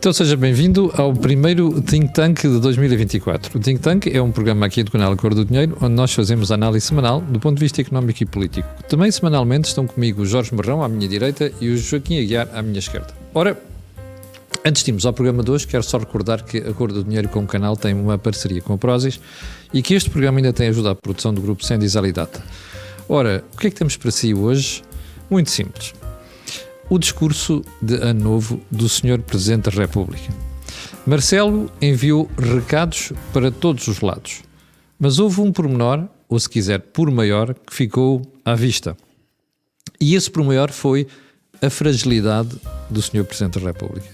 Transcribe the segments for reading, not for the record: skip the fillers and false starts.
Então seja bem-vindo ao primeiro Think Tank de 2024. O Think Tank é um programa aqui do canal Cor do Dinheiro, onde nós fazemos análise semanal do ponto de vista económico e político. Também semanalmente estão comigo o Jorge Marrão à minha direita e o Joaquim Aguiar à minha esquerda. Ora, antes de irmos ao programa de hoje, quero só recordar que a Cor do Dinheiro com o canal tem uma parceria com a Prozis e que este programa ainda tem ajuda à produção do grupo Sendis Alidata. Ora, o que é que temos para si hoje? Muito simples. O discurso de Ano Novo do Sr. Presidente da República. Marcelo enviou recados para todos os lados, mas houve um pormenor, ou se quiser por maior, que ficou à vista. E esse por maior foi a fragilidade do Sr. Presidente da República.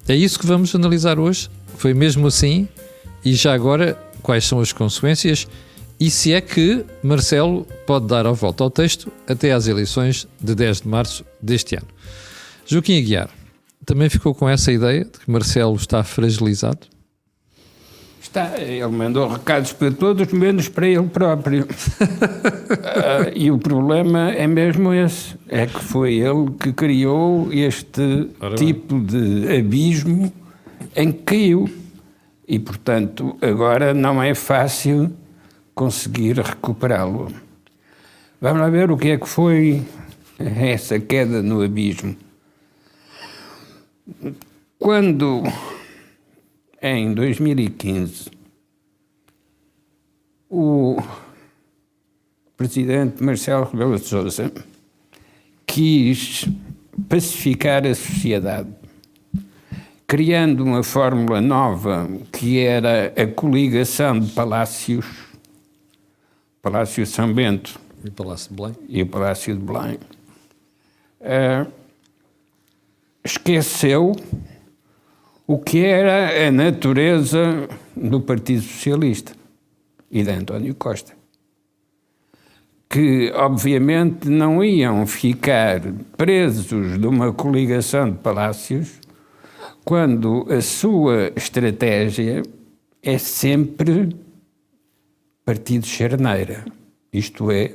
É isso que vamos analisar hoje? Foi mesmo assim? E já agora, quais são as consequências? E se é que Marcelo pode dar a volta ao texto até às eleições de 10 de março deste ano? Joaquim Aguiar, também ficou com essa ideia de que Marcelo está fragilizado? Está, ele mandou recados para todos, menos para ele próprio. E o problema é mesmo esse, é que foi ele que criou este tipo de abismo em que caiu. E, portanto, agora não é fácil conseguir recuperá-lo. Vamos lá ver o que é que foi essa queda no abismo. Quando, em 2015, o presidente Marcelo Rebelo de Sousa quis pacificar a sociedade, criando uma fórmula nova que era a coligação de palácios, Palácio de São Bento e Palácio de Belém. E o Palácio de Belém. Esqueceu o que era a natureza do Partido Socialista e de António Costa, que obviamente não iam ficar presos de uma coligação de palácios quando a sua estratégia é sempre partido charneira, isto é,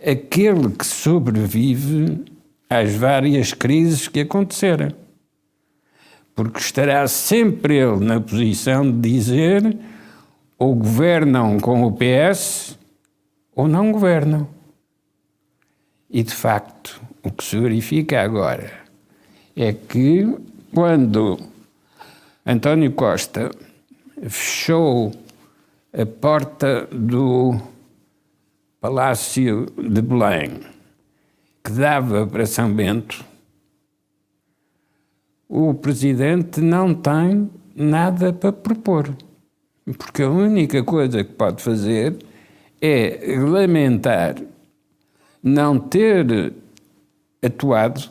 aquele que sobrevive às várias crises que acontecerem. Porque estará sempre ele na posição de dizer ou governam com o PS ou não governam. E, de facto, o que se verifica agora é que quando António Costa fechou a porta do Palácio de Belém, que dava para São Bento, o presidente não tem nada para propor, porque a única coisa que pode fazer é lamentar não ter atuado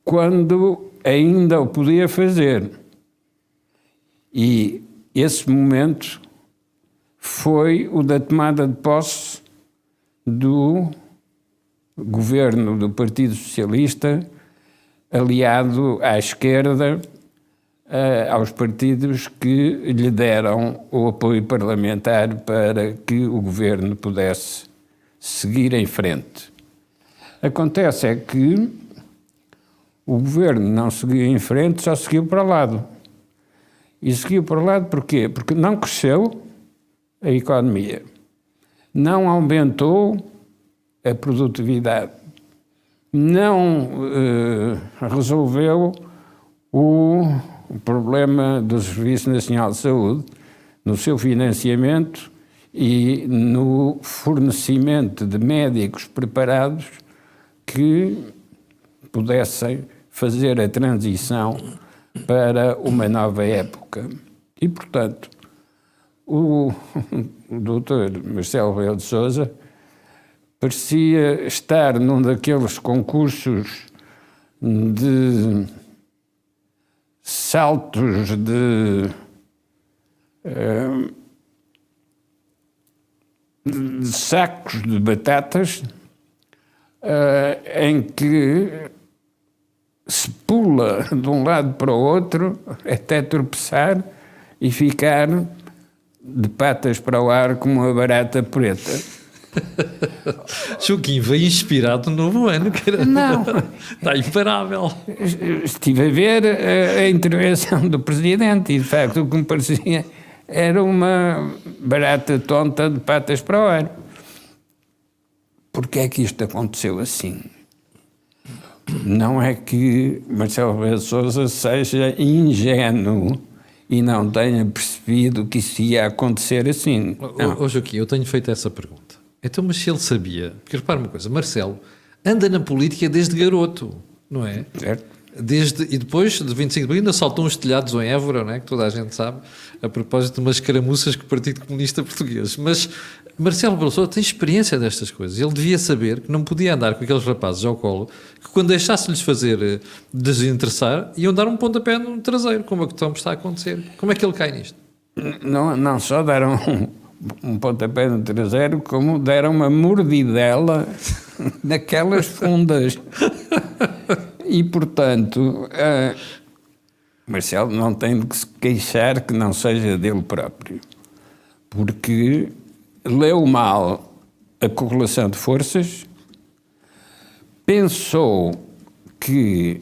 quando ainda o podia fazer. E esse momento foi o da tomada de posse do governo do Partido Socialista, aliado à esquerda, aos partidos que lhe deram o apoio parlamentar para que o governo pudesse seguir em frente. Acontece é que o governo não seguiu em frente, só seguiu para o lado. E seguiu para o lado porquê? Porque não cresceu a economia, não aumentou a produtividade, não resolveu o problema do Serviço Nacional de Saúde no seu financiamento e no fornecimento de médicos preparados que pudessem fazer a transição para uma nova época. E, portanto, o Dr. Marcelo Rebelo de Sousa parecia estar num daqueles concursos de saltos de sacos de batatas, em que se pula de um lado para o outro até tropeçar e ficar de patas para o ar como uma barata preta. Joaquim veio inspirado no novo ano, que era... Não. Está imparável. Estive a ver a intervenção do Presidente e, de facto, o que me parecia era uma barata tonta de patas para o ar. Porquê é que isto aconteceu assim? Não é que Marcelo Rebelo de Sousa seja ingênuo e não tenha percebido que isso ia acontecer assim. Joaquim, eu tenho feito essa pergunta. Então, mas se ele sabia... Porque repara uma coisa, Marcelo anda na política desde garoto, não é? Certo. E depois de 25 de abril ainda saltou uns telhados em Évora, não é? Que toda a gente sabe, a propósito de umas escaramuças com o Partido Comunista Português. Mas Marcelo Rebelo de Sousa tem experiência destas coisas. Ele devia saber que não podia andar com aqueles rapazes ao colo, que quando deixasse-lhes fazer desinteressar, iam dar um pontapé no traseiro, como é que está a acontecer. Como é que ele cai nisto? Não só deram um pontapé no traseiro, como deram uma mordidela naquelas fundas. E, portanto, Marcelo não tem de se queixar que não seja dele próprio, porque leu mal a correlação de forças, pensou que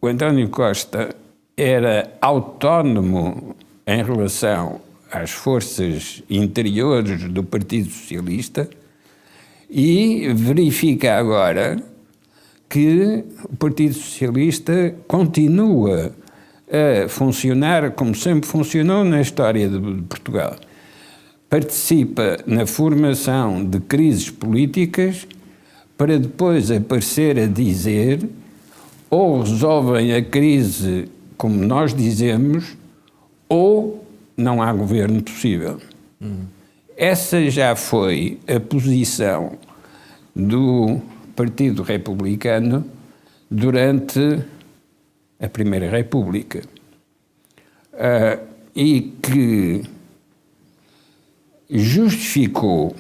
o António Costa era autónomo em relação às forças interiores do Partido Socialista e verifica agora que o Partido Socialista continua a funcionar como sempre funcionou na história de Portugal. Participa na formação de crises políticas para depois aparecer a dizer ou resolvem a crise como nós dizemos ou não há governo possível. Essa já foi a posição do Partido Republicano durante a Primeira República e que justificou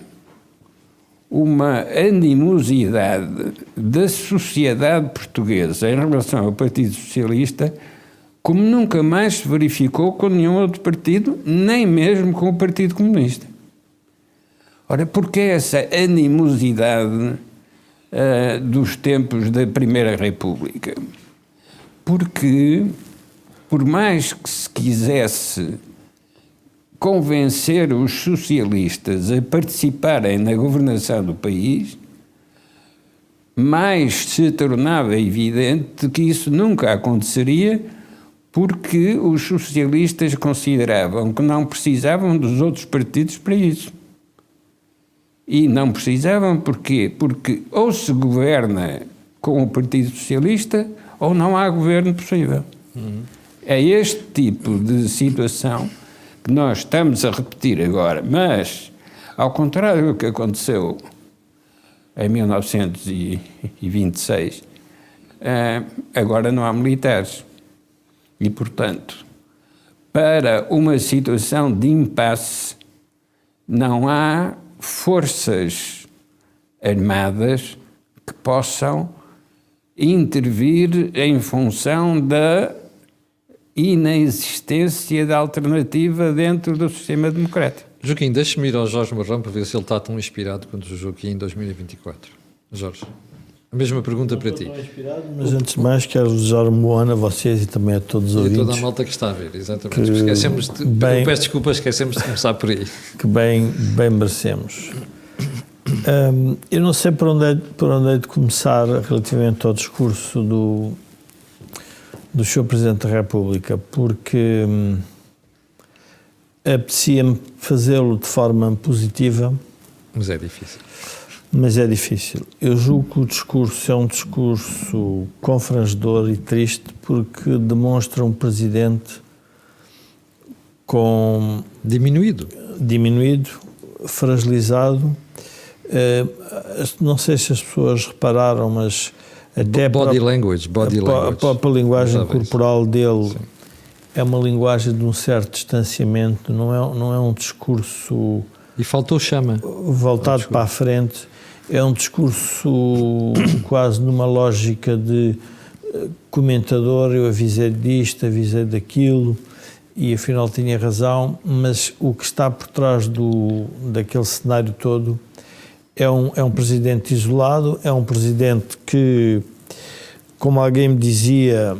uma animosidade da sociedade portuguesa em relação ao Partido Socialista como nunca mais se verificou com nenhum outro partido, nem mesmo com o Partido Comunista. Ora, porquê essa animosidade dos tempos da Primeira República? Porque, por mais que se quisesse convencer os socialistas a participarem na governação do país, mais se tornava evidente que isso nunca aconteceria porque os socialistas consideravam que não precisavam dos outros partidos para isso. E não precisavam porquê? Porque ou se governa com o Partido Socialista ou não há governo possível. É este tipo de situação que nós estamos a repetir agora, mas, ao contrário do que aconteceu em 1926, agora não há militares. E, portanto, para uma situação de impasse, não há forças armadas que possam intervir em função da inexistência de alternativa dentro do sistema democrático. Joaquim, deixa-me ir ao Jorge Marrão para ver se ele está tão inspirado quanto o Joaquim em 2024. Jorge, a mesma pergunta para ti. Mas antes de mais quero desejar um bom ano a vocês e também a todos os ouvintes. E a toda a malta que está a ver, exatamente. Esquecemos de, eu peço desculpas, esquecemos de começar por aí. Que bem merecemos. Eu não sei por onde é de começar relativamente ao discurso do Sr. Presidente da República, porque apetecia-me fazê-lo de forma positiva. Mas é difícil. Eu julgo que o discurso é um discurso confrangedor e triste porque demonstra um Presidente com... Diminuído, fragilizado. Não sei se as pessoas repararam, mas até a própria linguagem corporal dele sim. É uma linguagem de um certo distanciamento, não é um discurso... E faltou chama. Voltado para a frente. É um discurso quase numa lógica de comentador, eu avisei disto, avisei daquilo e afinal tinha razão, mas o que está por trás daquele cenário todo É um presidente isolado, é um presidente que, como alguém me dizia,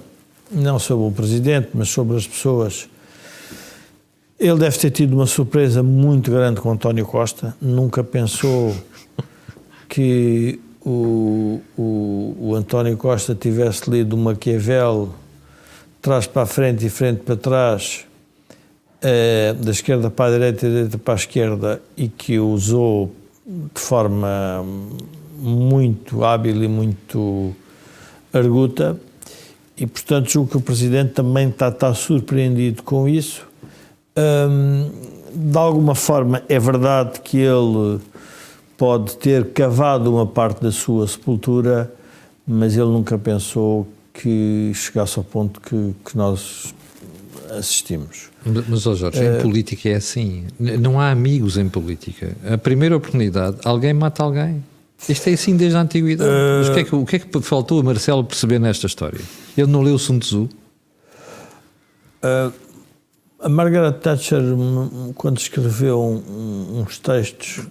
não sobre o presidente, mas sobre as pessoas, ele deve ter tido uma surpresa muito grande com António Costa. Nunca pensou que o António Costa tivesse lido Maquiavel trás para a frente e frente para trás, da esquerda para a direita e da direita para a esquerda, e que o usou de forma muito hábil e muito arguta, e portanto julgo que o Presidente também está surpreendido com isso. De alguma forma é verdade que ele pode ter cavado uma parte da sua sepultura, mas ele nunca pensou que chegasse ao ponto que nós assistimos. Mas, Jorge, em política é assim. Não há amigos em política. A primeira oportunidade, alguém mata alguém. Isto é assim desde a antiguidade. Mas o que é que faltou a Marcelo perceber nesta história? Ele não leu Sun Tzu? A Margaret Thatcher, quando escreveu uns textos,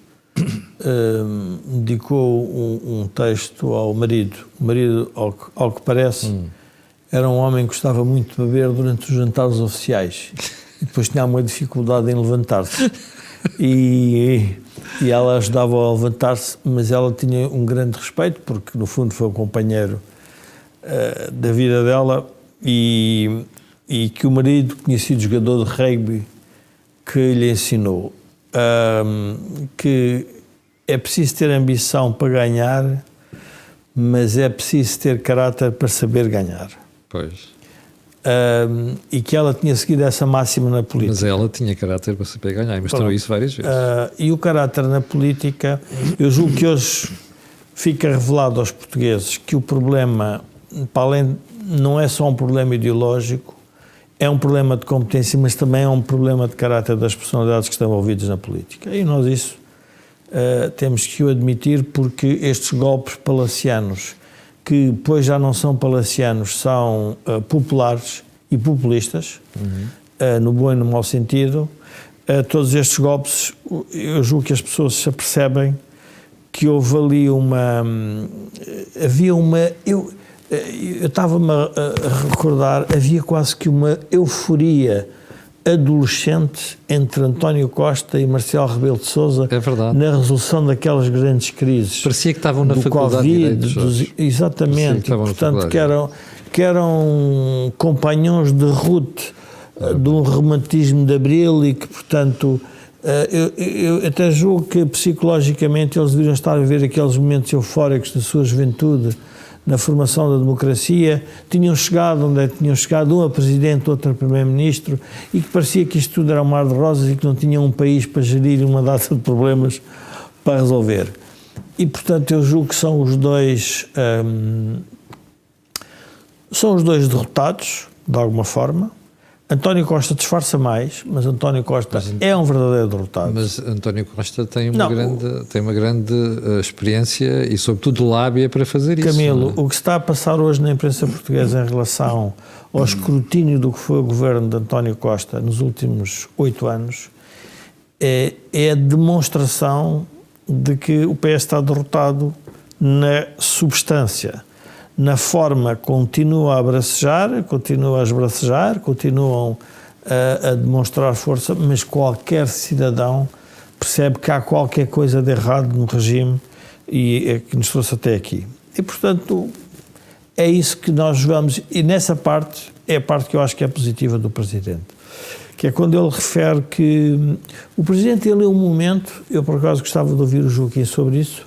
dedicou um texto ao marido. O marido, ao que parece, era um homem que gostava muito de beber durante os jantares oficiais e depois tinha uma dificuldade em levantar-se. E ela ajudava a levantar-se, mas ela tinha um grande respeito, porque no fundo foi o companheiro da vida dela, e que o marido tinha sido jogador de rugby, que lhe ensinou que é preciso ter ambição para ganhar, mas é preciso ter caráter para saber ganhar. Pois. E que ela tinha seguido essa máxima na política. Mas ela tinha caráter para saber ganhar, e mostrou isso várias vezes. E o caráter na política, eu julgo que hoje fica revelado aos portugueses que o problema, para além, não é só um problema ideológico, é um problema de competência, mas também é um problema de caráter das personalidades que estão envolvidas na política. E nós isso temos que o admitir, porque estes golpes palacianos, que depois já não são palacianos, são populares e populistas, no bom e no mau sentido, todos estes golpes, eu julgo que as pessoas se apercebem que houve ali eu estava-me a recordar, havia quase que uma euforia adolescente entre António Costa e Marcelo Rebelo de Sousa, na resolução daquelas grandes crises. Parecia que estavam na faculdade COVID, de Direitos. Exatamente, portanto que eram companhões de route de um romantismo de Abril, e que portanto eu até julgo que psicologicamente eles deveriam estar a viver aqueles momentos eufóricos da sua juventude, na formação da democracia. Tinham chegado onde tinham chegado, um a presidente, outro a primeiro-ministro, e que parecia que isto tudo era um mar de rosas e que não tinham um país para gerir, uma data de problemas para resolver. E portanto eu julgo que são os dois derrotados, de alguma forma. António Costa disfarça mais, mas António Costa é um verdadeiro derrotado. Mas António Costa tem uma grande experiência e, sobretudo, lábia para fazer isso. Camilo, o que está a passar hoje na imprensa portuguesa em relação ao escrutínio do que foi o governo de António Costa nos últimos 8 anos é a demonstração de que o PS está derrotado na substância. Na forma, continua a bracejar, continua a esbracejar, continuam a demonstrar força, mas qualquer cidadão percebe que há qualquer coisa de errado no regime e é que nos trouxe até aqui. E, portanto, é isso que nós vamos, e nessa parte é a parte que eu acho que é positiva do Presidente, que é quando ele refere que o Presidente, ele é um momento, eu por acaso gostava de ouvir o Joaquim sobre isso,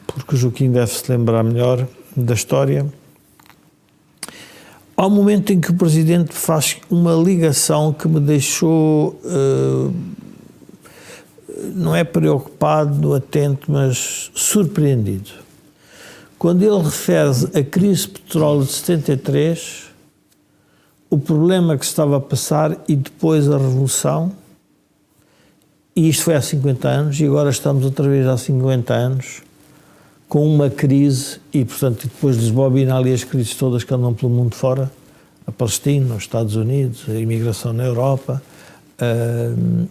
porque o Joaquim deve-se lembrar melhor da história. Há um momento em que o Presidente faz uma ligação que me deixou, não é preocupado, atento, mas surpreendido. Quando ele refere a crise de petróleo de 73, o problema que se estava a passar e depois a revolução, e isto foi há 50 anos, e agora estamos outra vez há 50 anos, com uma crise, e portanto depois desbobina ali as crises todas que andam pelo mundo fora, a Palestina, os Estados Unidos, a imigração na Europa,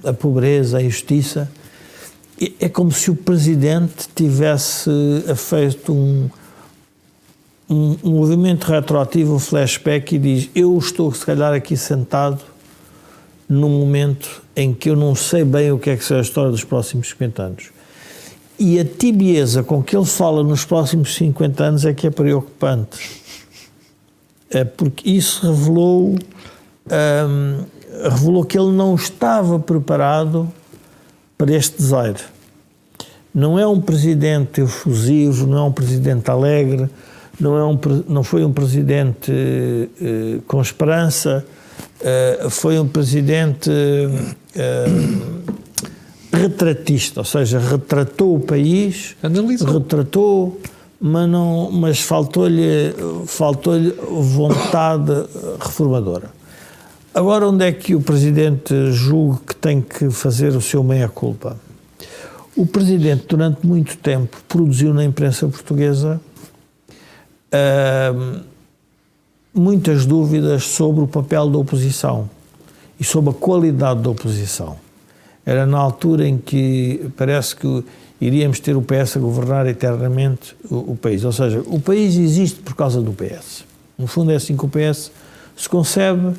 a pobreza, a injustiça, é como se o Presidente tivesse feito um movimento retroativo, um flashback, e diz: eu estou se calhar aqui sentado num momento em que eu não sei bem o que é que será a história dos próximos 50 anos. E a tibieza com que ele fala nos próximos 50 anos é que é preocupante. Porque isso revelou que ele não estava preparado para este desaire. Não é um presidente efusivo, não é um presidente alegre, não foi um presidente com esperança, foi um presidente retratista, ou seja, retratou o país, retratou, mas faltou-lhe vontade reformadora. Agora, onde é que o Presidente julga que tem que fazer o seu meia-culpa? O Presidente, durante muito tempo, produziu na imprensa portuguesa muitas dúvidas sobre o papel da oposição e sobre a qualidade da oposição. Era na altura em que parece que iríamos ter o PS a governar eternamente o país. Ou seja, o país existe por causa do PS. No fundo é assim que o PS se concebe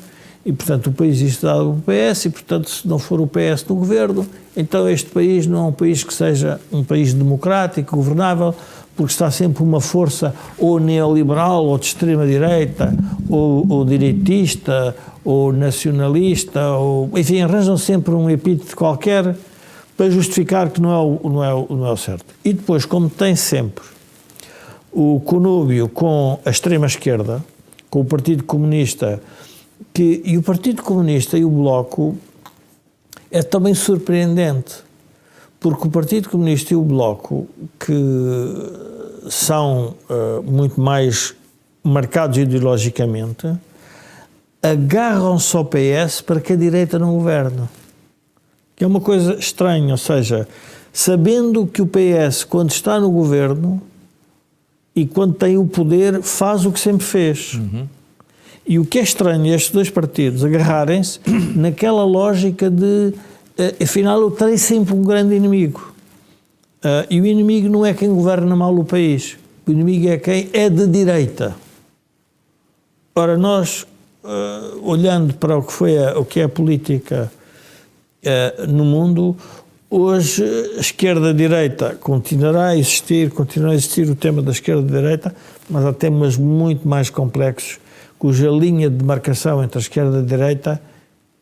e, portanto, o país existe dado o PS e, portanto, se não for o PS no governo, então este país não é um país que seja um país democrático, governável, porque está sempre uma força ou neoliberal, ou de extrema-direita, ou direitista, ou nacionalista, ou, enfim, arranjam sempre um epíteto qualquer para justificar que não é o certo. E depois, como tem sempre o conúbio com a extrema-esquerda, com o Partido Comunista, e o Partido Comunista e o Bloco é também surpreendente, porque o Partido Comunista e o Bloco, que são muito mais marcados ideologicamente, agarram-se ao PS para que a direita não governe. Que é uma coisa estranha, ou seja, sabendo que o PS, quando está no governo e quando tem o poder, faz o que sempre fez. Uhum. E o que é estranho é estes dois partidos agarrarem-se naquela lógica de, afinal, eu terei sempre um grande inimigo. E o inimigo não é quem governa mal o país. O inimigo é quem é de direita. Ora, nós, olhando para o que é a política no mundo, hoje a esquerda-direita continuará a existir o tema da esquerda-direita, mas há temas muito mais complexos, cuja linha de demarcação entre a esquerda e a direita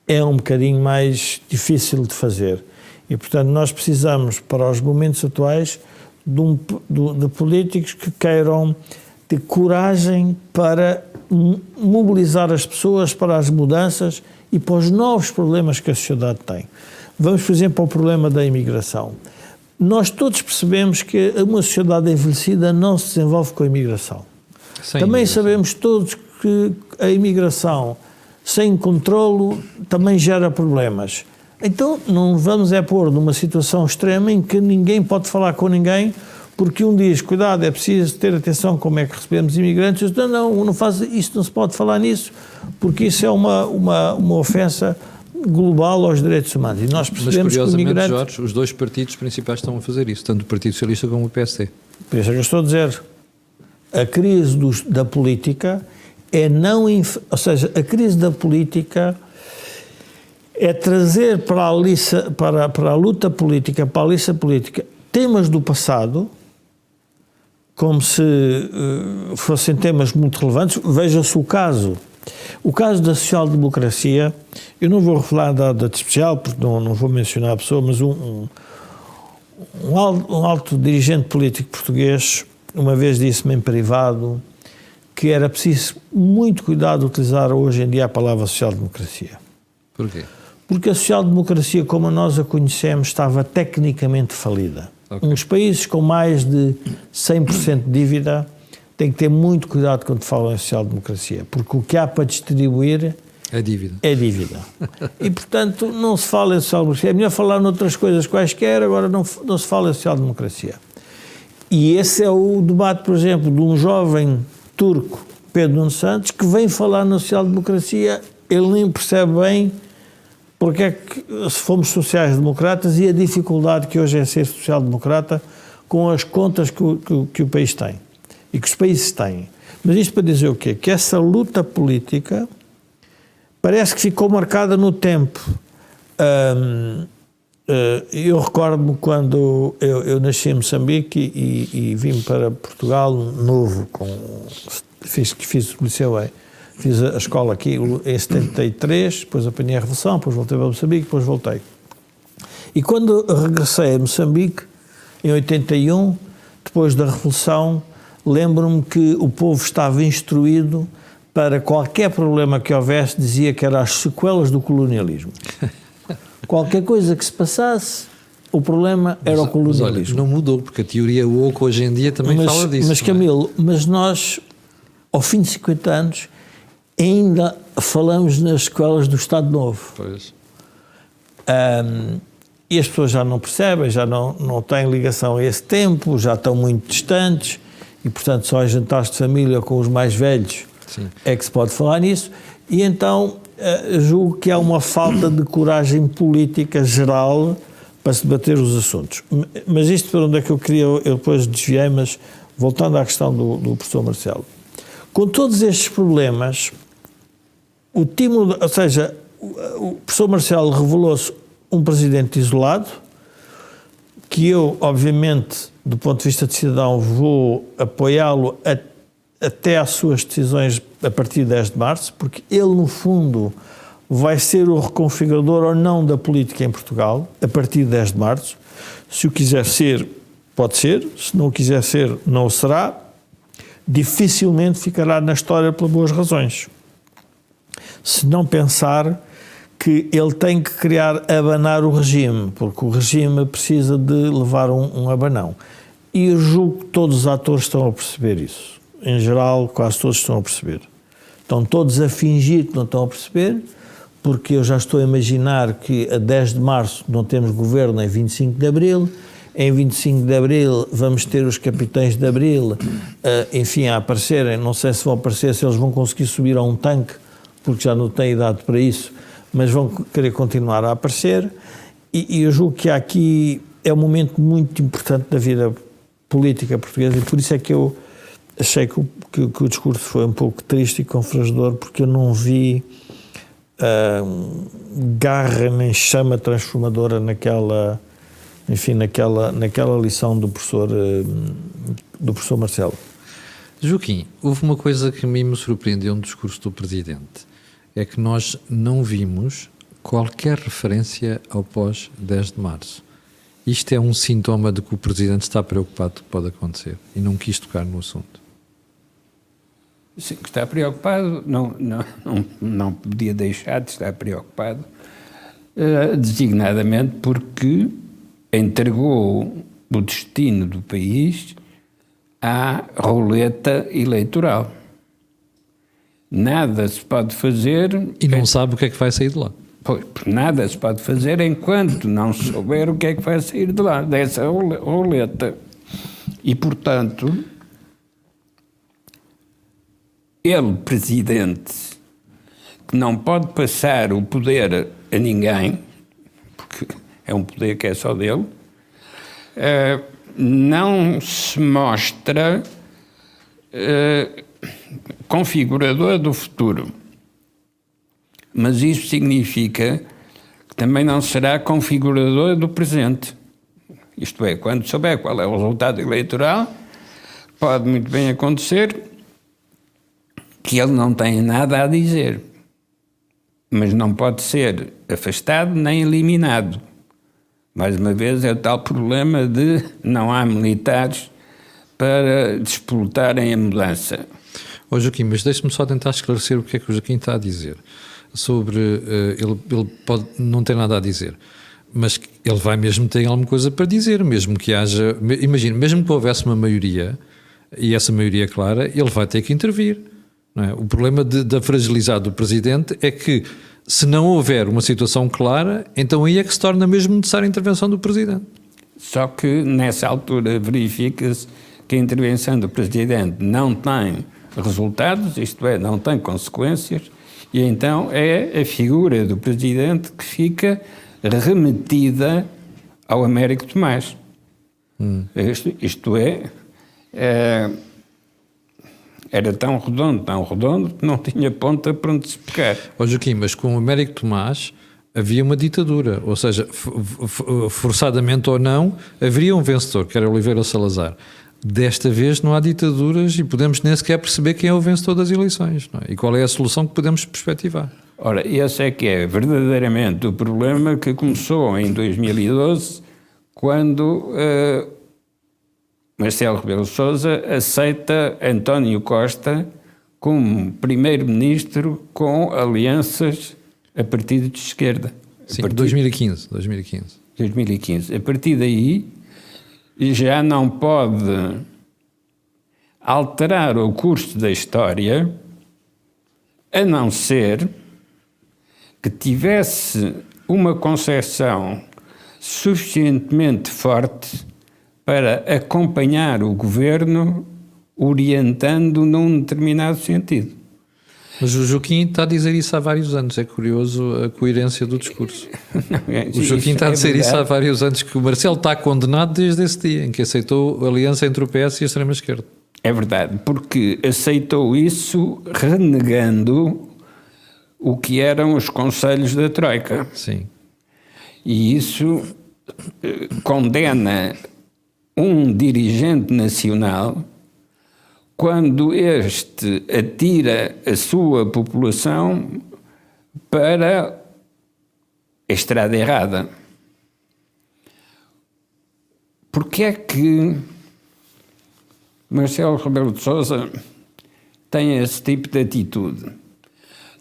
é um bocadinho mais difícil de fazer. E, portanto, nós precisamos, para os momentos atuais, de políticos que queiram ter coragem para mobilizar as pessoas para as mudanças e para os novos problemas que a sociedade tem. Vamos, por exemplo, ao problema da imigração. Nós todos percebemos que uma sociedade envelhecida não se desenvolve com a imigração. Também sabemos todos que a imigração sem controlo também gera problemas. Então não vamos pôr numa situação extrema em que ninguém pode falar com ninguém, porque um diz, cuidado, é preciso ter atenção como é que recebemos imigrantes. Outro, não faz isso, não se pode falar nisso, porque isso é uma ofensa global aos direitos humanos. E nós percebemos que o imigrante... Jorge, os dois partidos principais estão a fazer isso, tanto o Partido Socialista como o PSD. Por isso é que eu estou a dizer, a crise da política ou seja, a crise da política é trazer para a luta política, para a liça política, temas do passado, como se fossem temas muito relevantes. Veja-se o caso da social-democracia. Eu não vou revelar nada de especial, porque não vou mencionar a pessoa, mas um alto dirigente político português uma vez disse-me em privado que era preciso muito cuidado de utilizar hoje em dia a palavra social-democracia. Porquê? Porque a social-democracia, como nós a conhecemos, estava tecnicamente falida. Okay. Uns países com mais de 100% de dívida têm que ter muito cuidado quando falam em social-democracia, porque o que há para distribuir é dívida. E, portanto, não se fala em social-democracia. É melhor falar noutras coisas quaisquer, agora não se fala em social-democracia. E esse é o debate, por exemplo, de um jovem turco, Pedro Nuno Santos, que vem falar na social-democracia, ele nem percebe bem porque é que se fomos sociais-democratas e a dificuldade que hoje é ser social-democrata com as contas que o país tem e que os países têm. Mas isto para dizer o quê? Que essa luta política parece que ficou marcada no tempo. Eu recordo-me quando eu nasci em Moçambique e vim para Portugal novo, fiz o liceu, fiz a escola aqui em 73, depois apanhei a Revolução, depois voltei para Moçambique, depois voltei. E quando regressei a Moçambique, em 81, depois da Revolução, lembro-me que o povo estava instruído para qualquer problema que houvesse, dizia que eram as sequelas do colonialismo. Qualquer coisa que se passasse, o problema era o colonialismo. Mas olha, não mudou, porque a teoria woke hoje em dia também fala disso. Mas Camilo, mas nós, ao fim de 50 anos, ainda falamos nas sequelas do Estado Novo. Pois. E as pessoas já não percebem, já não têm ligação a esse tempo, já estão muito distantes e, portanto, só em jantares de família com os mais velhos é que se pode falar nisso. E então julgo que há uma falta de coragem política geral para se debater os assuntos. Mas isto para onde é que eu queria, eu depois desviei, mas voltando à questão do professor Marcelo. Com todos estes problemas, o professor Marcelo revelou-se um presidente isolado, que eu, obviamente, do ponto de vista de cidadão, vou apoiá-lo até às suas decisões a partir de 10 de março, porque ele, no fundo, vai ser o reconfigurador ou não da política em Portugal, a partir de 10 de março. Se o quiser ser, pode ser. Se não o quiser ser, não o será. Dificilmente ficará na história por boas razões. Se não pensar que ele tem que abanar o regime, porque o regime precisa de levar um abanão. E eu julgo que todos os atores estão a perceber isso. Em geral, quase todos estão a perceber. Estão todos a fingir que não estão a perceber, porque eu já estou a imaginar que a 10 de março não temos governo em 25 de abril, em 25 de abril vamos ter os capitães de abril, enfim, a aparecerem, não sei se vão aparecer, se eles vão conseguir subir a um tanque, porque já não têm idade para isso, mas vão querer continuar a aparecer, e eu julgo que aqui é um momento muito importante da vida política portuguesa, e por isso é que eu achei que o discurso foi um pouco triste e confrangedor, porque eu não vi garra nem chama transformadora naquela lição do professor Marcelo. Joaquim, houve uma coisa que a mim me surpreendeu no discurso do Presidente, é que nós não vimos qualquer referência ao pós-10 de março. Isto é um sintoma de que o Presidente está preocupado com o que pode acontecer e não quis tocar no assunto. Sim, que está preocupado, não podia deixar de estar preocupado, designadamente porque entregou o destino do país à roleta eleitoral. Nada se pode fazer... E não sabe o que é que vai sair de lá. Pois, nada se pode fazer enquanto não se souber o que é que vai sair de lá, dessa roleta. E, portanto, ele, Presidente, que não pode passar o poder a ninguém, porque é um poder que é só dele, não se mostra configurador do futuro. Mas isso significa que também não será configurador do presente. Isto é, quando souber qual é o resultado eleitoral, pode muito bem acontecer que ele não tenha nada a dizer. Mas não pode ser afastado nem eliminado. Mais uma vez, é o tal problema de não há militares para disputarem a mudança. Joaquim, mas deixe-me só tentar esclarecer o que é que o Joaquim está a dizer. Sobre ele pode não ter nada a dizer, mas ele vai mesmo ter alguma coisa para dizer, mesmo que haja, imagina, mesmo que houvesse uma maioria, e essa maioria clara, ele vai ter que intervir, não é? O problema da fragilidade do Presidente é que, se não houver uma situação clara, então aí é que se torna mesmo necessária a intervenção do Presidente. Só que nessa altura verifica-se que a intervenção do Presidente não tem resultados, isto é, não tem consequências, E então é a figura do presidente que fica remetida ao Américo Tomás. Isto é, era tão redondo, que não tinha ponta para onde se pegar. Ó Joaquim, mas com o Américo Tomás havia uma ditadura, ou seja, forçadamente ou não, haveria um vencedor, que era Oliveira Salazar. Desta vez não há ditaduras e podemos nem sequer perceber quem é o vencedor das eleições, não é? E qual é a solução que podemos perspectivar. Ora, esse é que é verdadeiramente o problema que começou em 2012, quando Marcelo Rebelo de Sousa aceita António Costa como primeiro-ministro com alianças a partidos de esquerda. Sim, 2015. 2015. A partir daí já não pode alterar o curso da história, a não ser que tivesse uma concepção suficientemente forte para acompanhar o governo, orientando num determinado sentido. Mas o Joaquim está a dizer isso há vários anos, é curioso a coerência do discurso. O Joaquim está a dizer isso há vários anos, que o Marcelo está condenado desde esse dia, em que aceitou a aliança entre o PS e a extrema-esquerda. É verdade, porque aceitou isso renegando o que eram os conselhos da Troika. Sim. E isso condena um dirigente nacional quando este atira a sua população para a estrada errada. Porque é que Marcelo Rebelo de Sousa tem esse tipo de atitude?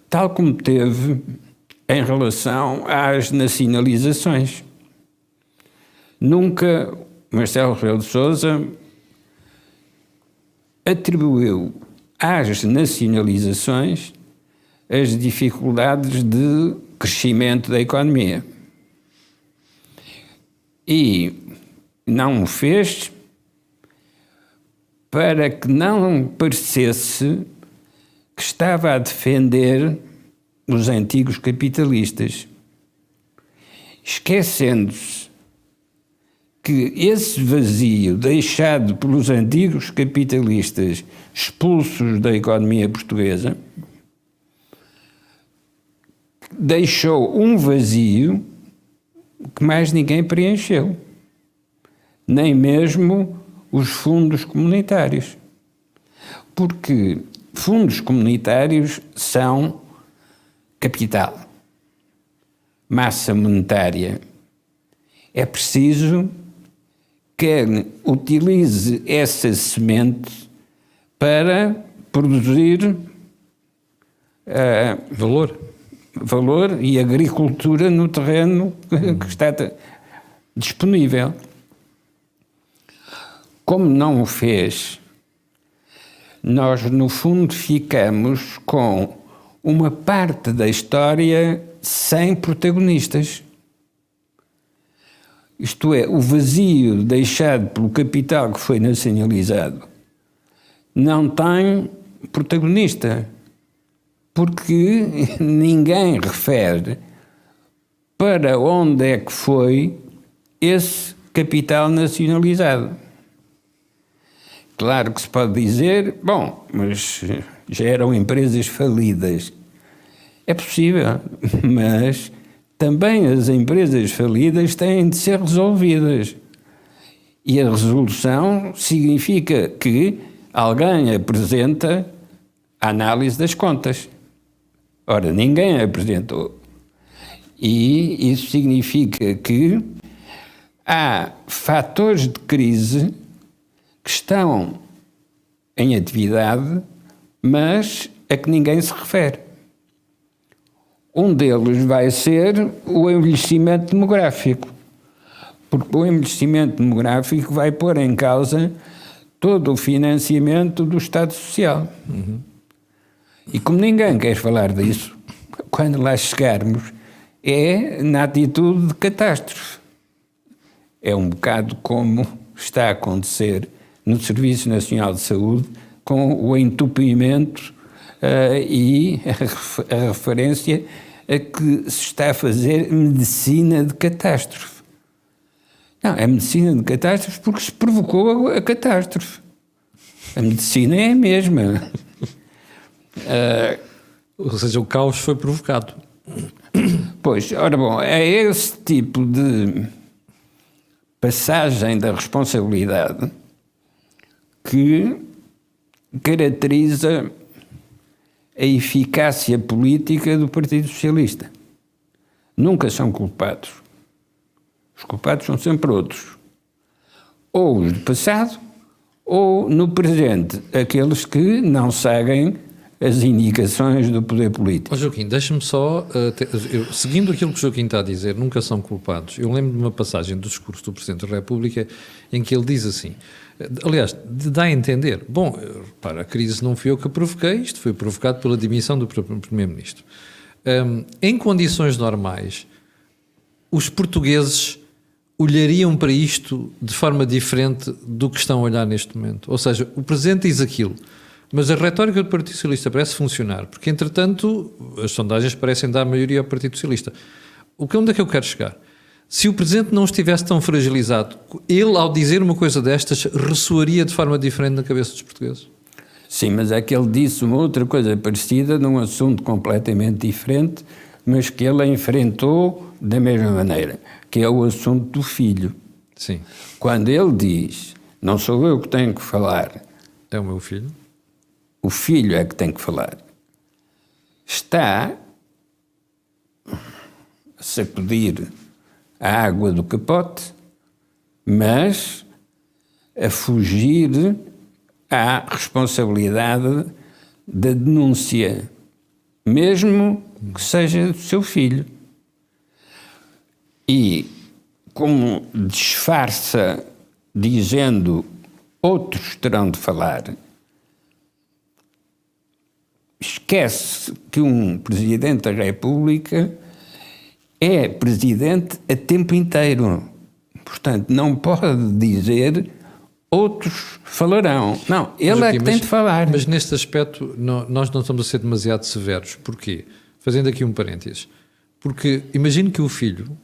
Tal como teve em relação às nacionalizações. Nunca Marcelo Rebelo de Sousa atribuiu às nacionalizações as dificuldades de crescimento da economia. E não o fez para que não parecesse que estava a defender os antigos capitalistas, esquecendo-se que esse vazio deixado pelos antigos capitalistas expulsos da economia portuguesa deixou um vazio que mais ninguém preencheu, nem mesmo os fundos comunitários. Porque fundos comunitários são capital, massa monetária. É preciso que utilize essa semente para produzir valor e agricultura no terreno que está disponível. Como não o fez, nós no fundo ficamos com uma parte da história sem protagonistas. Isto é, o vazio deixado pelo capital que foi nacionalizado não tem protagonista, porque ninguém refere para onde é que foi esse capital nacionalizado. Claro que se pode dizer, bom, mas já eram empresas falidas. É possível, mas também as empresas falidas têm de ser resolvidas. E a resolução significa que alguém apresenta a análise das contas. Ora, ninguém apresentou. E isso significa que há fatores de crise que estão em atividade, mas a que ninguém se refere. Um deles vai ser o envelhecimento demográfico, porque o envelhecimento demográfico vai pôr em causa todo o financiamento do Estado Social. E como ninguém quer falar disso, quando lá chegarmos, é na atitude de catástrofe. É um bocado como está a acontecer no Serviço Nacional de Saúde com o entupimento e a referência a que se está a fazer medicina de catástrofe. Não, é medicina de catástrofe porque se provocou a catástrofe. A medicina é a mesma. Ou seja, o caos foi provocado. Pois, ora bom, é esse tipo de passagem da responsabilidade que caracteriza a eficácia política do Partido Socialista. Nunca são culpados. Os culpados são sempre outros. Ou os do passado, ou no presente, aqueles que não seguem as indicações do poder político. Joaquim, deixa-me só, seguindo aquilo que o Joaquim está a dizer, nunca são culpados. Eu lembro de uma passagem do discurso do Presidente da República em que ele diz assim, aliás, dá a entender, bom, repara, a crise não fui eu que a provoquei, isto foi provocado pela demissão do Primeiro-Ministro. Em condições normais, os portugueses olhariam para isto de forma diferente do que estão a olhar neste momento. Ou seja, o Presidente diz aquilo, mas a retórica do Partido Socialista parece funcionar, porque, entretanto, as sondagens parecem dar maioria ao Partido Socialista. Onde é que eu quero chegar? Se o Presidente não estivesse tão fragilizado, ele, ao dizer uma coisa destas, ressoaria de forma diferente na cabeça dos portugueses? Sim, mas é que ele disse uma outra coisa parecida num assunto completamente diferente, mas que ele enfrentou da mesma maneira, que é o assunto do filho. Sim. Quando ele diz, não sou eu que tenho que falar, é o meu filho, o filho é que tem que falar, está a sacudir a água do capote, mas a fugir à responsabilidade da denúncia, mesmo que seja do seu filho. E como disfarça dizendo outros terão de falar, esquece que um Presidente da República é Presidente a tempo inteiro. Portanto, não pode dizer outros falarão. Não, ele é que tem de falar. Mas neste aspecto nós não estamos a ser demasiado severos. Porquê? Fazendo aqui um parênteses. Porque imagino que o filho,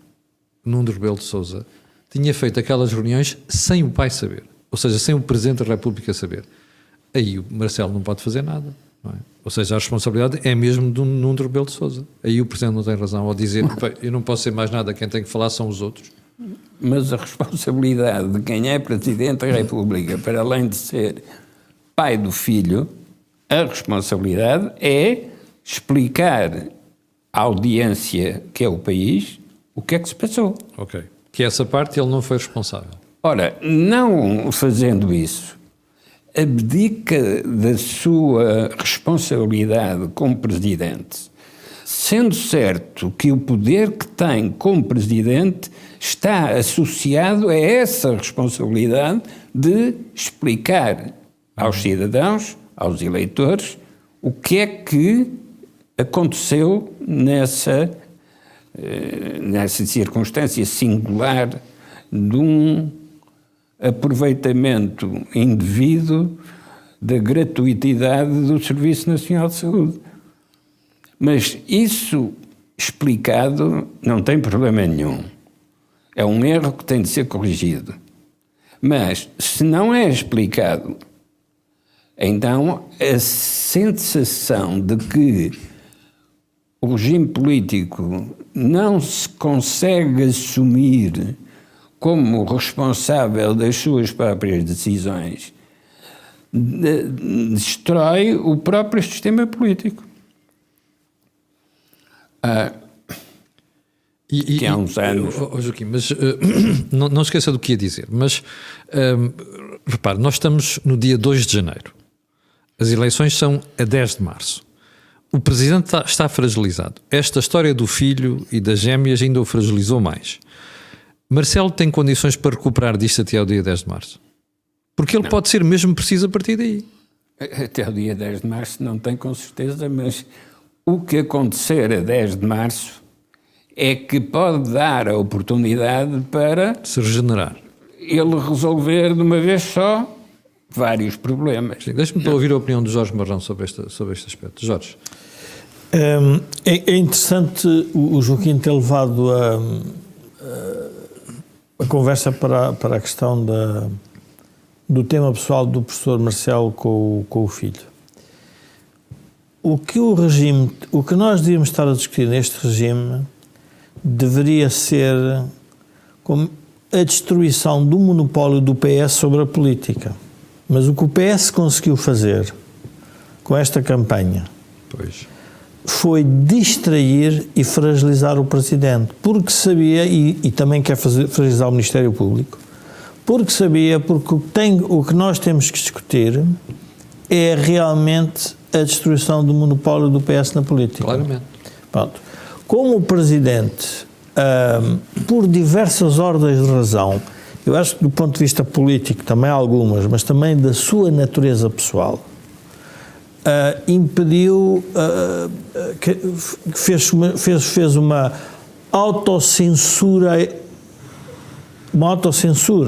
Nuno Rebelo de Sousa, tinha feito aquelas reuniões sem o pai saber. Ou seja, sem o Presidente da República saber. Aí o Marcelo não pode fazer nada. Não é? Ou seja, a responsabilidade é mesmo do Nuno Rebelo de Sousa. Aí o Presidente não tem razão ao dizer eu não posso ser mais nada, quem tem que falar são os outros. Mas a responsabilidade de quem é Presidente da República, para além de ser pai do filho, a responsabilidade é explicar à audiência, que é o país, o que é que se passou. Ok. Que essa parte ele não foi responsável. Ora, não fazendo isso, abdica da sua responsabilidade como Presidente, sendo certo que o poder que tem como Presidente está associado a essa responsabilidade de explicar aos cidadãos, aos eleitores, o que é que aconteceu nessa circunstância singular de um aproveitamento indevido da gratuitidade do Serviço Nacional de Saúde. Mas isso explicado não tem problema nenhum. É um erro que tem de ser corrigido. Mas, se não é explicado, então a sensação de que o regime político não se consegue assumir como responsável das suas próprias decisões destrói o próprio sistema político. Que há uns anos... Joaquim, mas não esqueça do que ia dizer, mas repare, nós estamos no dia 2 de janeiro. As eleições são a 10 de março. O Presidente está fragilizado. Esta história do filho e das gêmeas ainda o fragilizou mais. Marcelo tem condições para recuperar disto até ao dia 10 de março? Porque ele pode ser mesmo preciso a partir daí. Até o dia 10 de março não tem com certeza, mas o que acontecer a 10 de março é que pode dar a oportunidade para se regenerar. Ele resolver de uma vez só vários problemas. Deixa-me ouvir a opinião do Jorge Marrão sobre este aspecto. Jorge. É interessante o Joaquim ter levado a conversa para a questão do tema pessoal do professor Marcelo com o filho. O que nós devíamos estar a discutir neste regime deveria ser como a destruição do monopólio do PS sobre a política. Mas o que o PS conseguiu fazer com esta campanha foi distrair e fragilizar o Presidente, porque sabia, e também quer fragilizar o Ministério Público, porque o que nós temos que discutir é realmente a destruição do monopólio do PS na política. Claramente. Pronto. Como o Presidente, por diversas ordens de razão, eu acho que do ponto de vista político também há algumas, mas também da sua natureza pessoal, impediu, fez uma autocensura,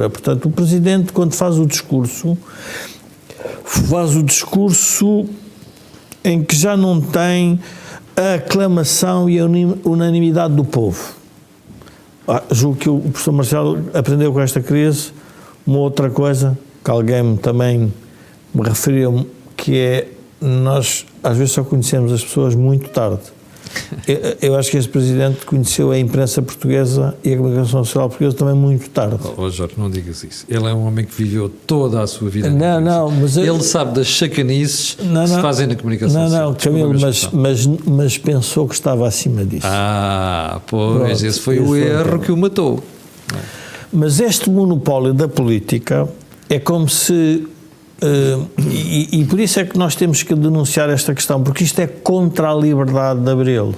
portanto o Presidente, quando faz o discurso em que já não tem a aclamação e a unanimidade do povo. Julgo que o professor Marcelo aprendeu com esta crise uma outra coisa, que alguém também me referiu, que é, nós às vezes só conhecemos as pessoas muito tarde. Eu acho que este Presidente conheceu a imprensa portuguesa e a comunicação social portuguesa também muito tarde. Jorge, não digas isso. Ele é um homem que viveu toda a sua vida. Mas ele sabe das chacanices que se fazem na comunicação social. Camilo, mas pensou que estava acima disso. Pois, pronto, esse foi o erro que o matou. Mas este monopólio da política é como se... E por isso é que nós temos que denunciar esta questão, porque isto é contra a liberdade de Abril.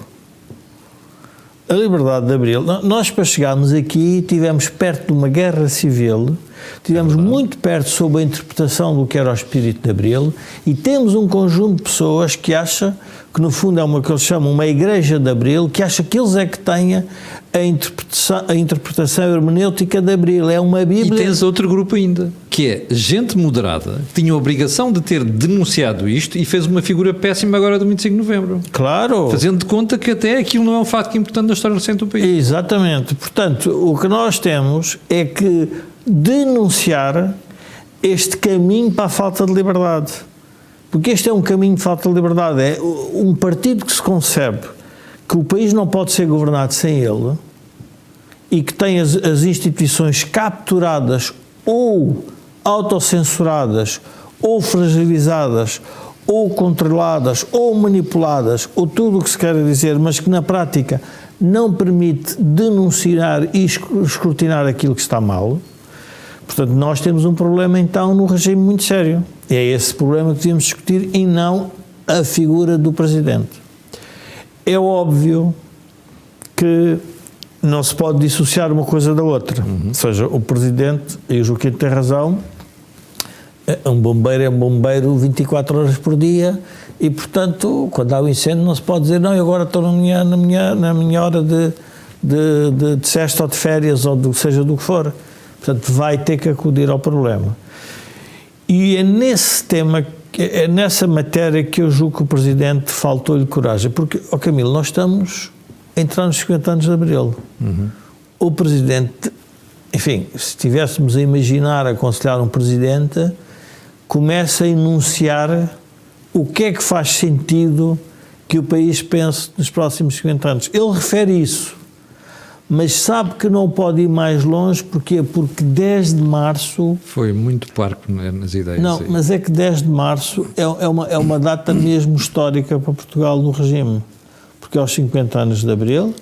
A liberdade de Abril, nós para chegarmos aqui estivemos perto de uma guerra civil, estivemos muito perto sob a interpretação do que era o espírito de Abril, e temos um conjunto de pessoas que acha que no fundo é uma que eles chamam uma igreja de Abril, que acha que eles é que têm a interpretação hermenêutica de Abril, é uma Bíblia. E tens outro grupo ainda, que é gente moderada, que tinha a obrigação de ter denunciado isto e fez uma figura péssima agora do 25 de novembro. Claro. Fazendo de conta que até aquilo não é um fato importante na história recente do país. Exatamente. Portanto, o que nós temos é que denunciar este caminho para a falta de liberdade. Porque este é um caminho de falta de liberdade. É um partido que se concebe que o país não pode ser governado sem ele e que tem as instituições capturadas ou autocensuradas ou fragilizadas ou controladas ou manipuladas ou tudo o que se quer dizer, mas que na prática não permite denunciar e escrutinar aquilo que está mal. Portanto, nós temos um problema então no regime muito sério. E é esse problema que devíamos discutir e não a figura do Presidente. É óbvio que não se pode dissociar uma coisa da outra. Ou seja, o Presidente, e o Joaquim tem razão, um bombeiro é um bombeiro 24 horas por dia e, portanto, quando há um incêndio não se pode dizer não, eu agora estou na minha hora de sesta ou de férias ou seja do que for. Portanto, vai ter que acudir ao problema. E é nesse tema, é nessa matéria que eu julgo que o Presidente faltou-lhe coragem. Porque, Camilo, nós estamos a entrar nos 50 anos de Abril. O Presidente, enfim, se estivéssemos a imaginar, aconselhar um Presidente, começa a enunciar o que é que faz sentido que o país pense nos próximos 50 anos. Ele refere isso. Mas sabe que não pode ir mais longe, porquê? Porque 10 de março... Foi muito parco nas ideias. Não, mas é que 10 de março é uma data mesmo histórica para Portugal no regime. Porque aos 50 anos de Abril,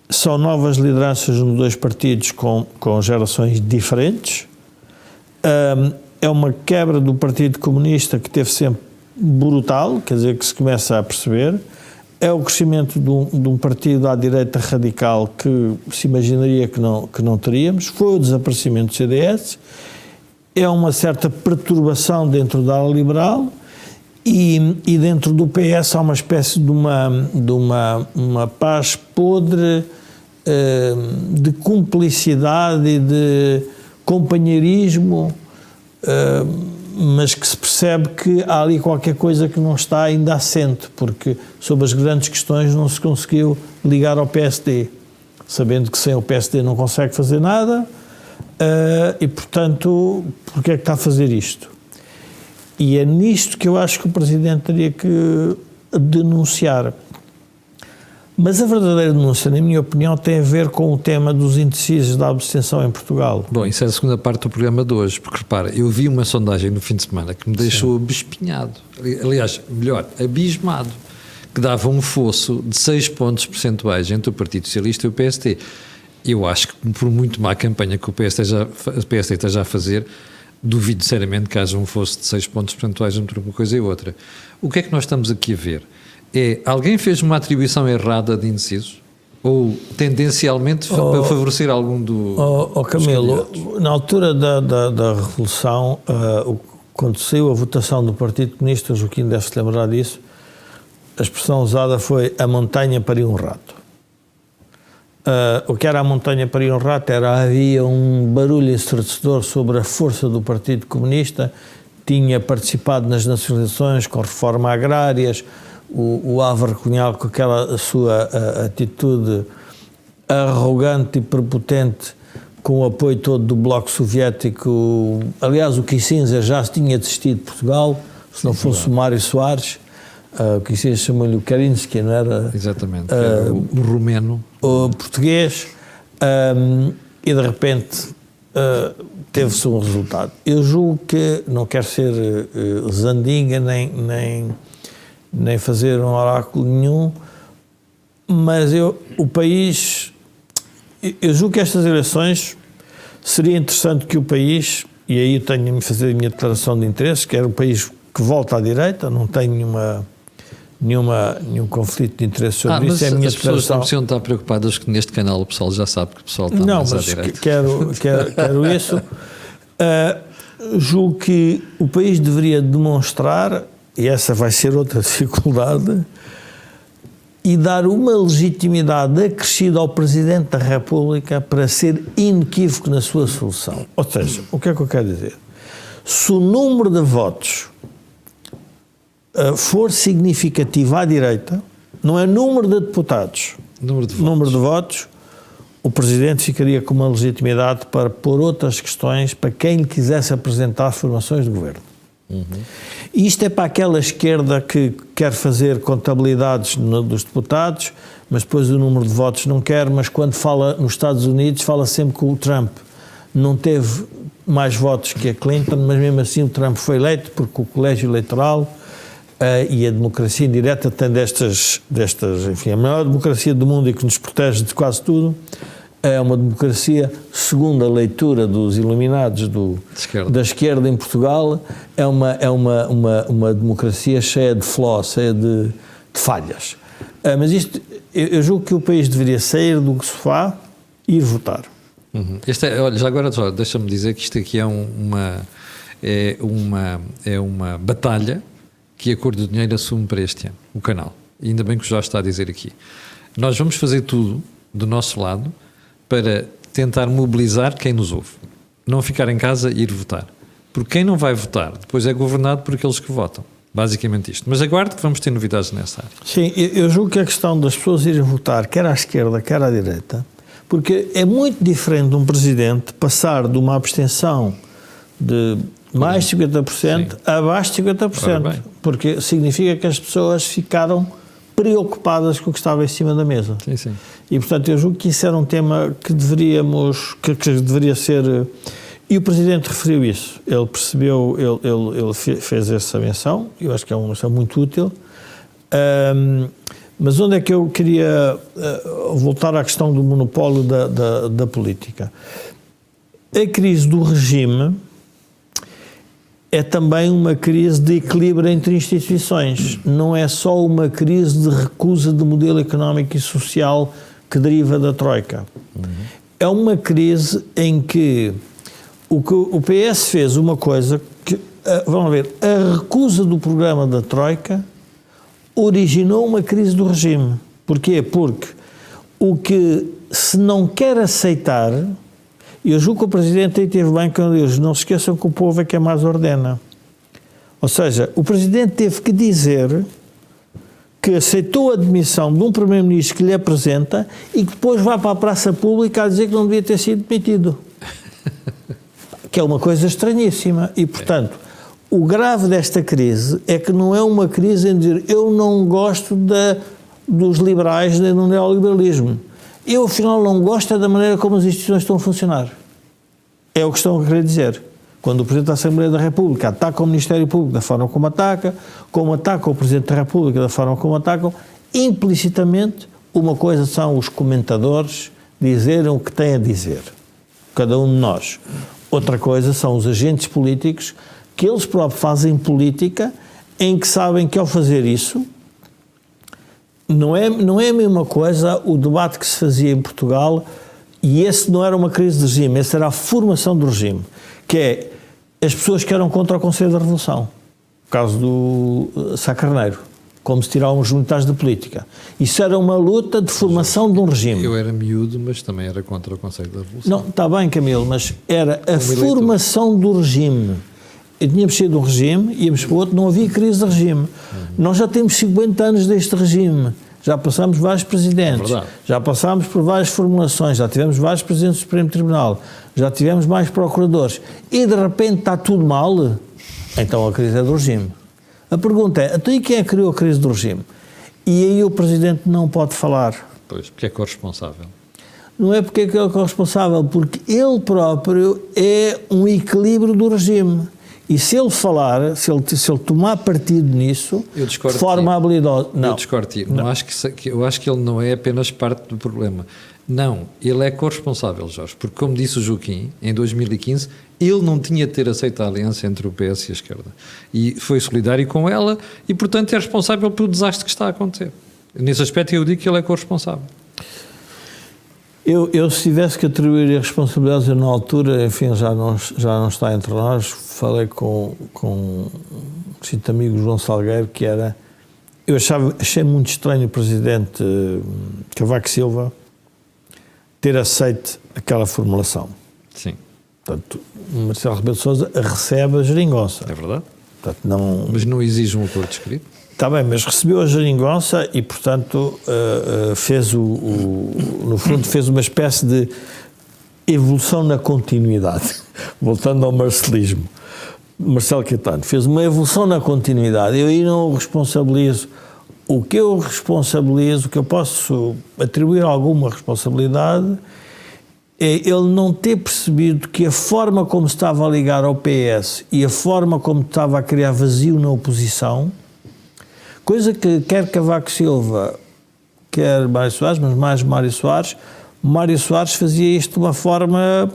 são novas lideranças nos dois partidos com gerações diferentes, é uma quebra do Partido Comunista que teve sempre brutal, quer dizer, que se começa a perceber, é o crescimento de um partido à direita radical que se imaginaria que não teríamos, foi o desaparecimento do CDS, é uma certa perturbação dentro da ala liberal e dentro do PS há uma espécie de uma paz podre de cumplicidade e de companheirismo mas que se percebe que há ali qualquer coisa que não está ainda assente, porque sobre as grandes questões não se conseguiu ligar ao PSD, sabendo que sem o PSD não consegue fazer nada, e portanto, porque é que está a fazer isto? E é nisto que eu acho que o Presidente teria que denunciar. Mas a verdadeira denúncia, na minha opinião, tem a ver com o tema dos indecisos da abstenção em Portugal. Bom, isso é a segunda parte do programa de hoje, porque repara, eu vi uma sondagem no fim de semana que me deixou abespinhado, aliás, melhor, abismado, que dava um fosso de 6 pontos percentuais entre o Partido Socialista e o PSD. Eu acho que por muito má campanha que o PSD esteja a fazer, duvido seriamente que haja um fosso de 6 pontos percentuais entre uma coisa e outra. O que é que nós estamos aqui a ver? Alguém fez uma atribuição errada de indecisos? Ou tendencialmente para favorecer algum dos Camilo, na altura da Revolução, quando saiu a votação do Partido Comunista, o Joaquim deve-se lembrar disso, a expressão usada foi a montanha pariu um rato. O que era a montanha pariu um rato havia um barulho ensurdecedor sobre a força do Partido Comunista, tinha participado nas nacionalizações com reforma agrárias, o Álvaro Cunhal, com aquela sua atitude arrogante e prepotente, com o apoio todo do Bloco Soviético. Aliás, o Kissinger já se tinha desistido de Portugal, se não fosse o Mário Soares. O Kissinger chamou-lhe o Karinsky, não era? Exatamente, era o rumeno. O português, e de repente teve-se um resultado. Eu julgo que, não quero ser zandinga nem fazer um oráculo nenhum, mas o país, eu julgo que estas eleições seria interessante que o país, e aí eu tenho a me fazer a minha declaração de interesse, que era o país que volta à direita, não tenho nenhum conflito de interesse sobre isso, é a minha as pessoas não precisam estar preocupadas que neste canal o pessoal já sabe que o pessoal está mais à direita. Quero isso. Julgo que o país deveria demonstrar, e essa vai ser outra dificuldade, e dar uma legitimidade acrescida ao Presidente da República para ser inequívoco na sua solução. Ou seja, o que é que eu quero dizer? Se o número de votos for significativo à direita, não é número de deputados, número de votos, o Presidente ficaria com uma legitimidade para pôr outras questões para quem lhe quisesse apresentar formações de governo. E isto é para aquela esquerda que quer fazer contabilidades dos deputados, mas depois o número de votos não quer, mas quando fala nos Estados Unidos fala sempre que o Trump não teve mais votos que a Clinton, mas mesmo assim o Trump foi eleito porque o colégio eleitoral e a democracia indireta tem destas, enfim, a maior democracia do mundo e que nos protege de quase tudo, é uma democracia, segundo a leitura dos iluminados da esquerda em Portugal, é uma democracia cheia de flaws, cheia de falhas. Mas isto, eu julgo que o país deveria sair do sofá e ir votar. Olha, já agora deixa-me dizer que isto aqui é uma batalha que a Cor do Dinheiro assume para este ano, o canal. E ainda bem que o Jorge está a dizer aqui. Nós vamos fazer tudo do nosso lado para tentar mobilizar quem nos ouve. Não ficar em casa e ir votar. Porque quem não vai votar depois é governado por aqueles que votam. Basicamente isto. Mas aguardo que vamos ter novidades nessa área. Sim, eu julgo que a questão das pessoas irem votar, quer à esquerda, quer à direita, porque é muito diferente de um presidente passar de uma abstenção de mais de 50% a abaixo de 50%, porque significa que as pessoas ficaram preocupadas com o que estava em cima da mesa. Sim. E, portanto, eu julgo que isso era um tema que deveria ser... E o Presidente referiu isso. Ele percebeu, ele fez essa menção, eu acho que é uma menção muito útil. Mas onde é que eu queria voltar à questão do monopólio da política? A crise do regime é também uma crise de equilíbrio entre instituições. Não é só uma crise de recusa de modelo económico e social que deriva da Troika. É uma crise em que o PS fez uma coisa que, vamos ver, a recusa do programa da Troika originou uma crise do regime. Porquê? Porque o que se não quer aceitar, E eu julgo que o Presidente aí teve bem quando diz, não se esqueçam que o povo é que mais ordena. Ou seja, o Presidente teve que dizer que aceitou a demissão de um Primeiro-Ministro que lhe apresenta e que depois vai para a praça pública a dizer que não devia ter sido demitido. Que é uma coisa estranhíssima. E, portanto, o grave desta crise é que não é uma crise em dizer eu não gosto dos liberais nem do neoliberalismo. Eu, afinal, não gosto da maneira como as instituições estão a funcionar. É o que estão a querer dizer. Quando o Presidente da Assembleia da República ataca o Ministério Público da forma como ataca o Presidente da República da forma como atacam, implicitamente, uma coisa são os comentadores dizerem o que têm a dizer, cada um de nós. Outra coisa são os agentes políticos que eles próprios fazem política em que sabem que ao fazer isso não é a mesma coisa o debate que se fazia em Portugal, e esse não era uma crise de regime, essa era a formação do regime, que é as pessoas que eram contra o Conselho da Revolução, o caso do Sá Carneiro, como se tiravam os militares da política. Isso era uma luta de formação de um regime. Eu era miúdo, mas também era contra o Conselho da Revolução. Não, está bem, Camilo, mas era a formação do regime. Tínhamos sido um regime, íamos para o outro, não havia crise de regime. Nós já temos 50 anos deste regime, já passámos vários presidentes, já passámos por várias formulações, já tivemos vários presidentes do Supremo Tribunal, já tivemos mais procuradores, e de repente está tudo mal, então a crise é do regime. A pergunta é, então e quem é que criou a crise do regime? E aí o Presidente não pode falar. Pois, porque é corresponsável. Não é porque é que ele é corresponsável, porque ele próprio é um equilíbrio do regime. E se ele falar, se ele tomar partido nisso, de forma habilidosa... Não. Eu discordo de ti. Eu acho que ele não é apenas parte do problema. Não, ele é corresponsável, Jorge, porque como disse o Joaquim, em 2015, ele não tinha de ter aceito a aliança entre o PS e a esquerda. E foi solidário com ela e, portanto, é responsável pelo desastre que está a acontecer. Nesse aspecto eu digo que ele é corresponsável. Eu se tivesse que atribuir a responsabilidades, eu na altura, enfim, já não está entre nós, falei com um cito amigo João Salgueiro, que era... Eu achei muito estranho o Presidente Cavaco Silva ter aceito aquela formulação. Sim. Portanto, Marcelo Rebelo de Sousa recebe a geringonça. É verdade. Portanto, não... Mas não exige um acordo escrito? Está bem, mas recebeu a geringonça e, portanto, fez no fundo, fez uma espécie de evolução na continuidade. Voltando ao marcelismo. Marcelo Caetano fez uma evolução na continuidade. Eu aí não o responsabilizo. O que eu responsabilizo, o que eu posso atribuir alguma responsabilidade, é ele não ter percebido que a forma como estava a ligar ao PS e a forma como estava a criar vazio na oposição, coisa que quer Cavaco Silva, quer Mário Soares, mas mais Mário Soares fazia isto de uma forma,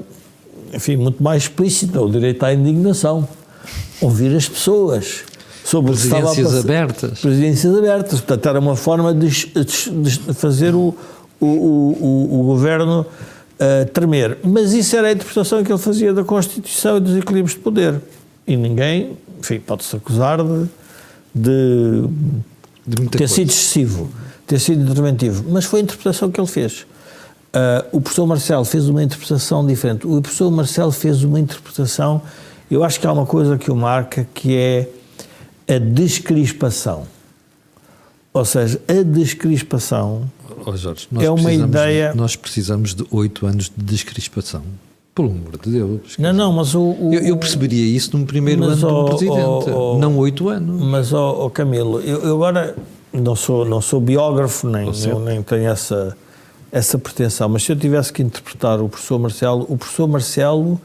enfim, muito mais explícita, o direito à indignação, ouvir as pessoas sobre o que estava a passar. Presidências abertas. Portanto, era uma forma de fazer o governo tremer. Mas isso era a interpretação que ele fazia da Constituição e dos equilíbrios de poder. E ninguém, enfim, pode-se acusar de ter sido excessivo, ter sido interventivo, mas foi a interpretação que ele fez. O professor Marcelo fez uma interpretação diferente. O professor Marcelo fez uma interpretação, eu acho que há uma coisa que o marca, que é a descrispação. Ou seja, a descrispação Jorge, é uma ideia... Nós precisamos de 8 anos de descrispação. Pelo amor de Deus. Não, mas eu perceberia isso no primeiro ano do Presidente, não 8 anos. Mas, Camilo, eu agora não sou biógrafo, nem tenho essa pretensão, mas se eu tivesse que interpretar o professor Marcelo,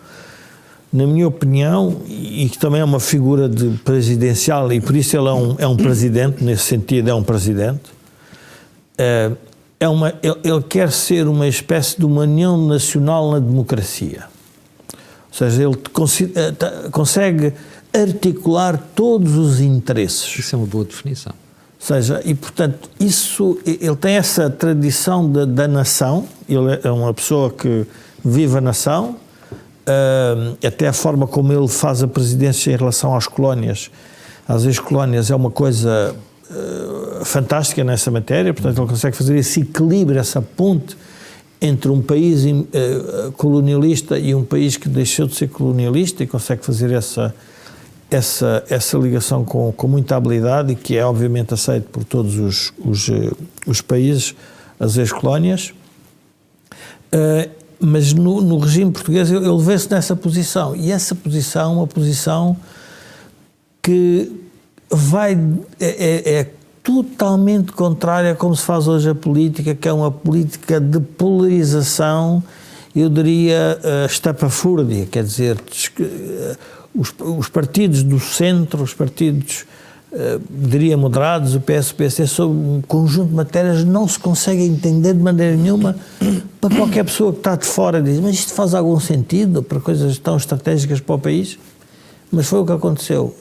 na minha opinião, e que também é uma figura presidencial, e por isso ele é um presidente, nesse sentido é um presidente, ele quer ser uma espécie de uma união nacional na democracia. Ou seja, ele consegue articular todos os interesses. Isso é uma boa definição. Ou seja, e portanto, ele tem essa tradição da nação, ele é uma pessoa que vive a nação, até a forma como ele faz a presidência em relação às colónias, às ex-colónias, é uma coisa fantástica nessa matéria, portanto ele consegue fazer esse equilíbrio, essa ponte entre um país colonialista e um país que deixou de ser colonialista e consegue fazer essa ligação com muita habilidade e que é obviamente aceito por todos os países, as ex-colónias, mas no regime português ele vê-se nessa posição, e essa posição é uma posição que é totalmente contrária a como se faz hoje a política, que é uma política de polarização, eu diria estapafúrdia, quer dizer, os partidos do centro, os partidos, diria moderados, o PS, o PSD, sobre um conjunto de matérias não se consegue entender de maneira nenhuma. Para qualquer pessoa que está de fora diz, mas isto faz algum sentido para coisas tão estratégicas para o país? Mas foi o que aconteceu.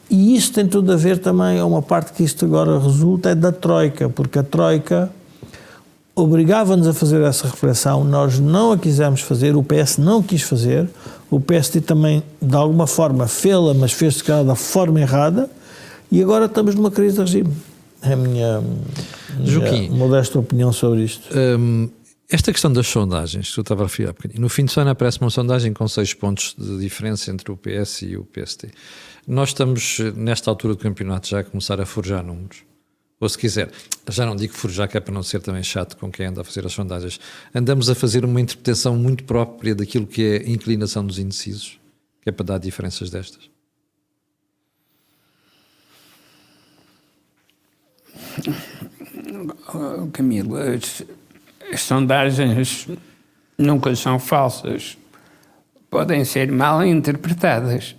E isso tem tudo a ver também, é uma parte que isto agora resulta, é da Troika, porque a Troika obrigava-nos a fazer essa reflexão, nós não a quisemos fazer, o PS não quis fazer, o PSD também, de alguma forma, fê-la, mas fez-se da forma errada, e agora estamos numa crise de regime. É a minha modesta opinião sobre isto. Esta questão das sondagens, que eu estava a referir há bocadinho, no fim de semana aparece uma sondagem com 6 pontos de diferença entre o PS e o PSD. Nós estamos, nesta altura do campeonato, já a começar a forjar números. Ou se quiser, já não digo forjar, que é para não ser também chato com quem anda a fazer as sondagens, andamos a fazer uma interpretação muito própria daquilo que é a inclinação dos indecisos, que é para dar diferenças destas. Camilo, as sondagens nunca são falsas. Podem ser mal interpretadas,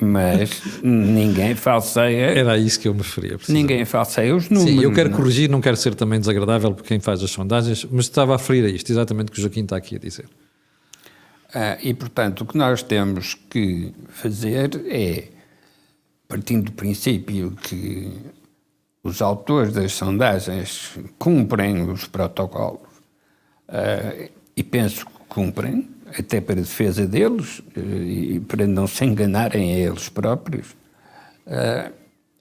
mas ninguém falseia. Era a isso que eu me referia. Ninguém falseia os números. Sim, eu quero corrigir, não quero ser também desagradável por quem faz as sondagens, mas estava a referir a isto, exatamente o que o Joaquim está aqui a dizer. E, portanto, o que nós temos que fazer é, partindo do princípio que os autores das sondagens cumprem os protocolos, e penso que cumprem, até para a defesa deles e para não se enganarem a eles próprios,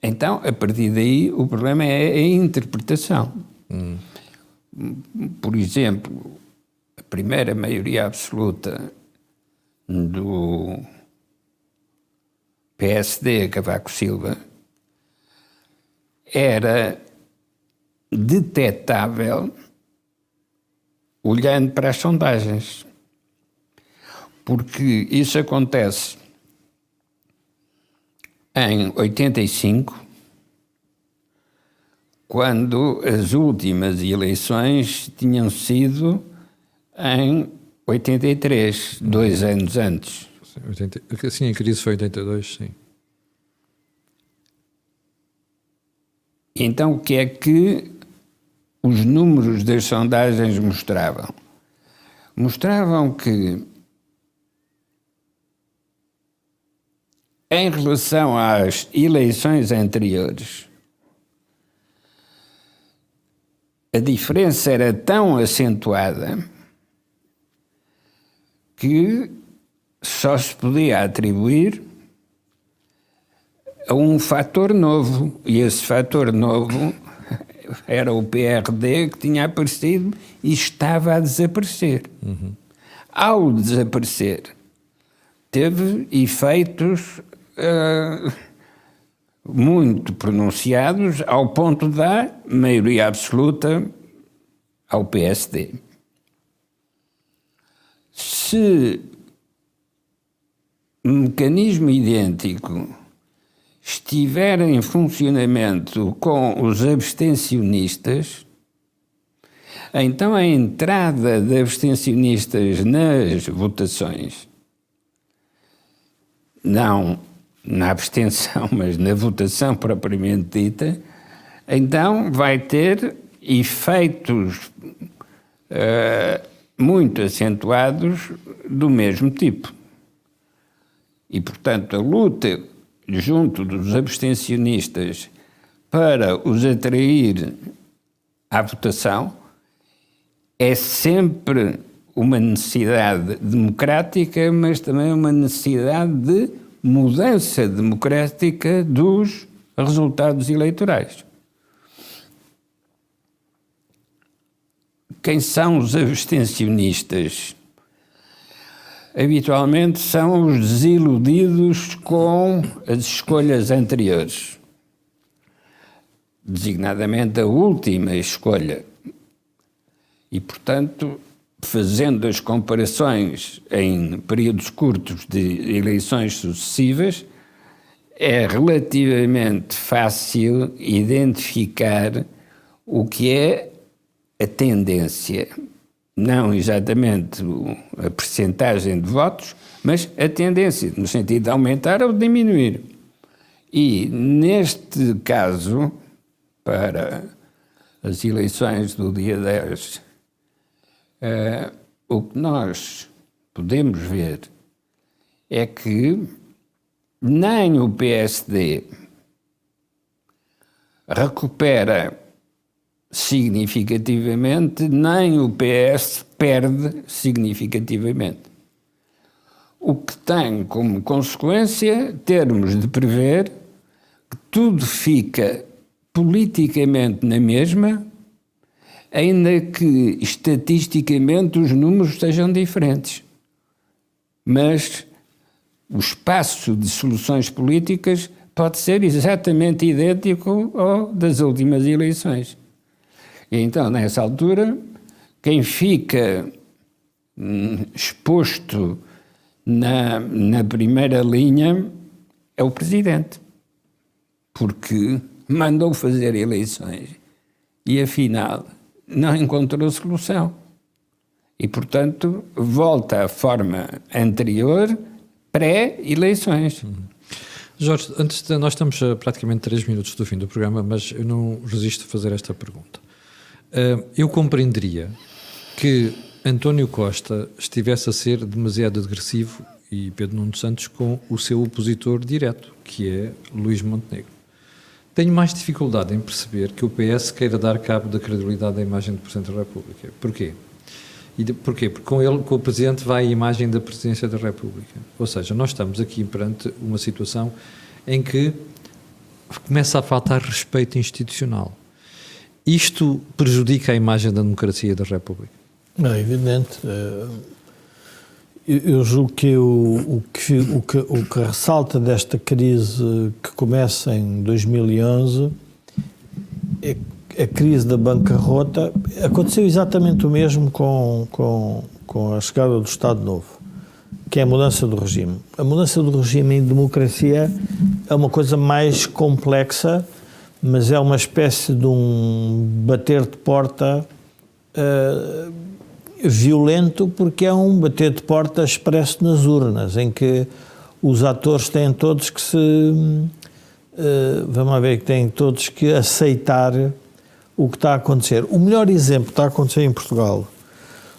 então, a partir daí, o problema é a interpretação. Por exemplo, a primeira maioria absoluta do PSD, Cavaco Silva, era detetável olhando para as sondagens. Porque isso acontece em 85, quando as últimas eleições tinham sido em 83, 2 anos antes. Sim, a crise foi em 82, sim. Então, o que é que os números das sondagens mostravam? Mostravam que, em relação às eleições anteriores, a diferença era tão acentuada que só se podia atribuir a um fator novo, e esse fator novo era o PRD, que tinha aparecido e estava a desaparecer. Ao desaparecer, teve efeitos muito pronunciados, ao ponto da maioria absoluta ao PSD. Se um mecanismo idêntico estiver em funcionamento com os abstencionistas, então a entrada de abstencionistas nas votações, não na abstenção, mas na votação propriamente dita, então vai ter efeitos muito acentuados do mesmo tipo. E, portanto, a luta junto dos abstencionistas para os atrair à votação é sempre uma necessidade democrática, mas também uma necessidade de mudança democrática dos resultados eleitorais. quem são os abstencionistas? Habitualmente são os desiludidos com as escolhas anteriores, designadamente a última escolha. E, portanto, fazendo as comparações em períodos curtos de eleições sucessivas, é relativamente fácil identificar o que é a tendência. Não exatamente a percentagem de votos, mas a tendência, no sentido de aumentar ou diminuir. E, neste caso, para as eleições do dia 10, o que nós podemos ver é que nem o PSD recupera significativamente, nem o PS perde significativamente. O que tem como consequência termos de prever que tudo fica politicamente na mesma, ainda que estatisticamente os números sejam diferentes. Mas o espaço de soluções políticas pode ser exatamente idêntico ao das últimas eleições. E então, nessa altura, quem fica exposto na primeira linha é o Presidente, porque mandou fazer eleições e, afinal, não encontrou solução. E, portanto, volta à forma anterior, pré-eleições. Jorge, nós estamos a praticamente 3 minutos do fim do programa, mas eu não resisto a fazer esta pergunta. Eu compreenderia que António Costa estivesse a ser demasiado agressivo, e Pedro Nuno Santos, com o seu opositor direto, que é Luís Montenegro. Tenho mais dificuldade em perceber que o PS queira dar cabo da credibilidade da imagem do Presidente da República. Porquê? Porquê? Porque com o Presidente vai a imagem da Presidência da República. Ou seja, nós estamos aqui perante uma situação em que começa a faltar respeito institucional. Isto prejudica a imagem da democracia da República? Não, é evidente. Eu julgo que o que ressalta desta crise que começa em 2011 é a crise da bancarrota. Aconteceu exatamente o mesmo com a chegada do Estado Novo, que é a mudança do regime. A mudança do regime em democracia é uma coisa mais complexa, mas é uma espécie de um bater de porta violento, porque é um bater de porta expresso nas urnas, em que os atores têm todos que têm todos que aceitar o que está a acontecer. O melhor exemplo que está a acontecer em Portugal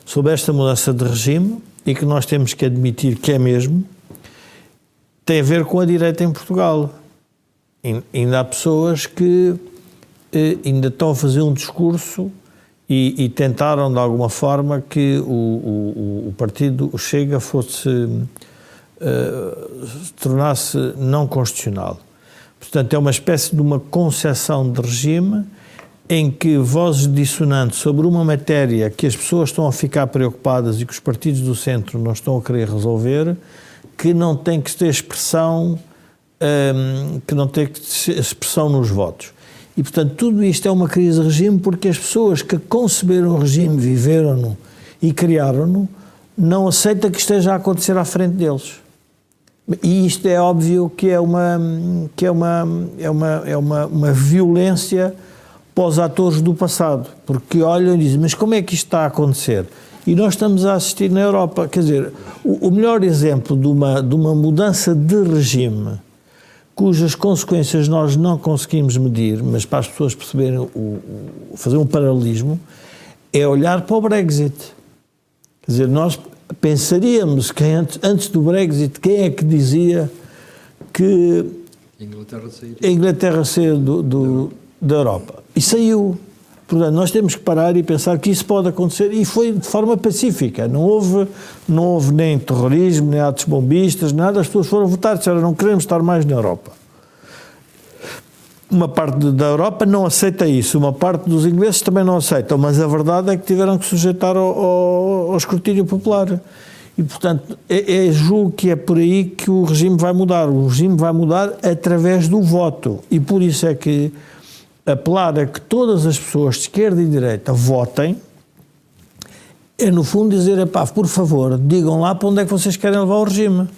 sobre esta mudança de regime, e que nós temos que admitir que é mesmo, tem a ver com a direita em Portugal. Ainda há pessoas que ainda estão a fazer um discurso e tentaram de alguma forma que o partido, o Chega, tornasse não constitucional. Portanto, é uma espécie de uma concepção de regime em que vozes dissonantes sobre uma matéria que as pessoas estão a ficar preocupadas e que os partidos do centro não estão a querer resolver, que não tem que ter expressão, nos votos. E, portanto, tudo isto é uma crise de regime, porque as pessoas que conceberam o regime, viveram-no e criaram-no, não aceitam que esteja a acontecer à frente deles. E isto é óbvio que é uma violência para os atores do passado, porque olham e dizem, mas como é que isto está a acontecer? E nós estamos a assistir na Europa. Quer dizer, o melhor exemplo de uma mudança de regime cujas consequências nós não conseguimos medir, mas para as pessoas perceberem, fazer um paralelismo, é olhar para o Brexit. Quer dizer, nós pensaríamos que antes do Brexit, quem é que dizia que a Inglaterra saiu da Europa? E saiu. Portanto, nós temos que parar e pensar que isso pode acontecer, e foi de forma pacífica. Não houve nem terrorismo, nem atos bombistas, nada. As pessoas foram votar, disseram, não queremos estar mais na Europa. uma parte da Europa não aceita isso, uma parte dos ingleses também não aceitam, mas a verdade é que tiveram que sujeitar ao escrutínio popular. E, portanto, julgo que é por aí que o regime vai mudar. O regime vai mudar através do voto. E por isso é que apelar a que todas as pessoas de esquerda e direita votem é, no fundo, dizer, por favor, digam lá para onde é que vocês querem levar o regime.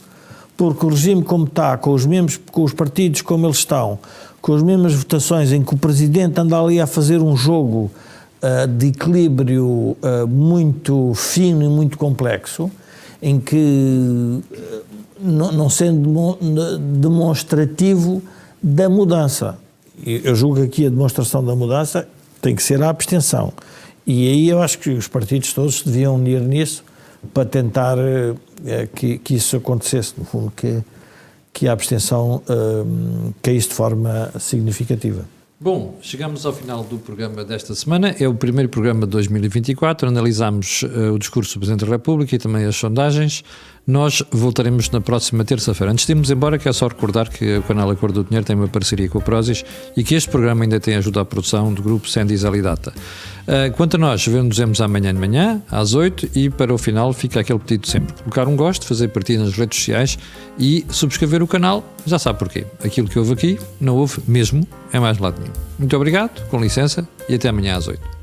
Porque o regime como está, com os partidos como eles estão, com as mesmas votações em que o Presidente anda ali a fazer um jogo de equilíbrio muito fino e muito complexo, em que, não sendo demonstrativo da mudança, eu julgo que aqui a demonstração da mudança tem que ser a abstenção. E aí eu acho que os partidos todos deviam unir nisso para tentar que isso acontecesse, no fundo, que a abstenção caísse de forma significativa. Bom, chegamos ao final do programa desta semana. É o primeiro programa de 2024. Analisámos o discurso do Presidente da República e também as sondagens. Nós voltaremos na próxima terça-feira. Antes de irmos embora, quero só recordar que o canal Acordo do Dinheiro tem uma parceria com a Prozis e que este programa ainda tem ajuda à produção do grupo Sendis Alidata. Quanto a nós, vemos amanhã de manhã, às 8, e para o final fica aquele pedido sempre. Colocar um gosto, fazer partida nas redes sociais e subscrever o canal, já sabe porquê. Aquilo que houve aqui, não houve mesmo, é mais lado nenhum. Muito obrigado, com licença, e até amanhã às 8.